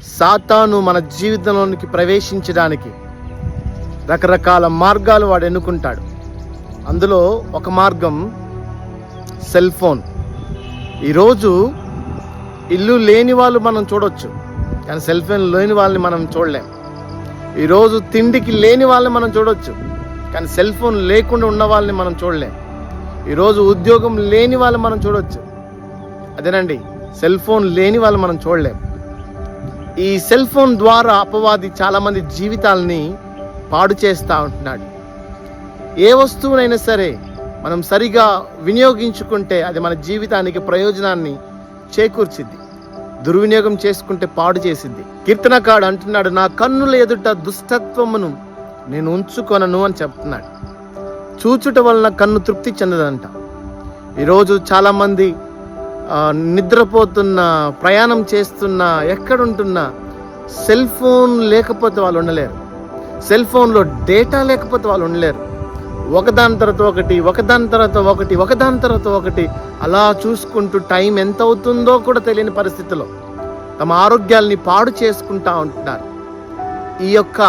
సాతాను మన జీవితంలోనికి ప్రవేశించడానికి రకరకాల మార్గాలు వాడు ఎన్నుకుంటాడు. అందులో ఒక మార్గం సెల్ ఫోన్. ఈరోజు ఇల్లు లేని వాళ్ళు మనం చూడొచ్చు, కానీ సెల్ ఫోన్ లేని వాళ్ళని మనం చూడలేం. ఈరోజు తిండికి లేని వాళ్ళని మనం చూడొచ్చు, కానీ సెల్ ఫోన్ లేకుండా ఉన్న వాళ్ళని మనం చూడలేం. ఈరోజు ఉద్యోగం లేని వాళ్ళని మనం చూడొచ్చు, అదేనండి సెల్ ఫోన్ లేని వాళ్ళు మనం చూడలేం. ఈ సెల్ ఫోన్ ద్వారా అపవాది చాలామంది జీవితాలని పాడు చేస్తూ ఉంటున్నాడు. ఏ వస్తువునైనా సరే మనం సరిగా వినియోగించుకుంటే అది మన జీవితానికి ప్రయోజనాన్ని చేకూర్చిద్ది, దుర్వినియోగం చేసుకుంటే పాడు చేసిద్ది. కీర్తనకాడు అంటున్నాడు, నా కన్నుల ఎదుట దుష్టత్వమును నేను ఉంచుకొనను అని చెప్తున్నాడు. చూచుట వలన కన్ను తృప్తి చెందదంట. ఈరోజు చాలామంది నిద్రపోతున్నా, ప్రయాణం చేస్తున్నా, ఎక్కడుంటున్నా సెల్ ఫోన్ లేకపోతే వాళ్ళు ఉండలేరు. సెల్ ఫోన్లో డేటా లేకపోతే వాళ్ళు ఉండలేరు. ఒకదాని తర్వాత ఒకటి అలా చూసుకుంటూ టైం ఎంత అవుతుందో కూడా తెలియని పరిస్థితిలో తమ ఆరోగ్యాల్ని పాడు చేసుకుంటా ఉంటున్నారు. ఈ యొక్క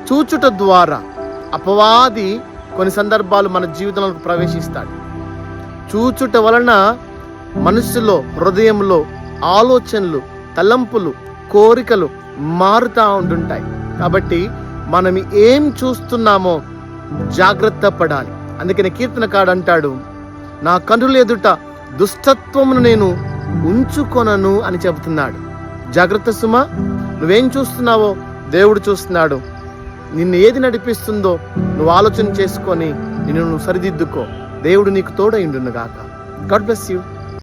చూచుట ద్వారా అపవాది కొన్ని సందర్భాలు మన జీవితంలోకి ప్రవేశిస్తాడు. చూచుట వలన మనసులో, హృదయంలో ఆలోచనలు, తలంపులు, కోరికలు మారుతూ ఉంటుంటాయి. కాబట్టి మనం ఏం చూస్తున్నామో జాగ్రత్త పడాలి. అందుకని కీర్తనకాడు అంటాడు, నా కన్నుల ఎదుట దుష్టత్వమును నేను ఉంచుకొనను అని చెబుతున్నాడు. జాగ్రత్త సుమా, నువ్వేం చూస్తున్నావో దేవుడు చూస్తున్నాడు. నిన్ను ఏది నడిపిస్తుందో నువ్వు ఆలోచన చేసుకొని నిన్ను నువ్వు సరిదిద్దుకో. దేవుడు నీకు తోడై ఉండును గాక. God bless you.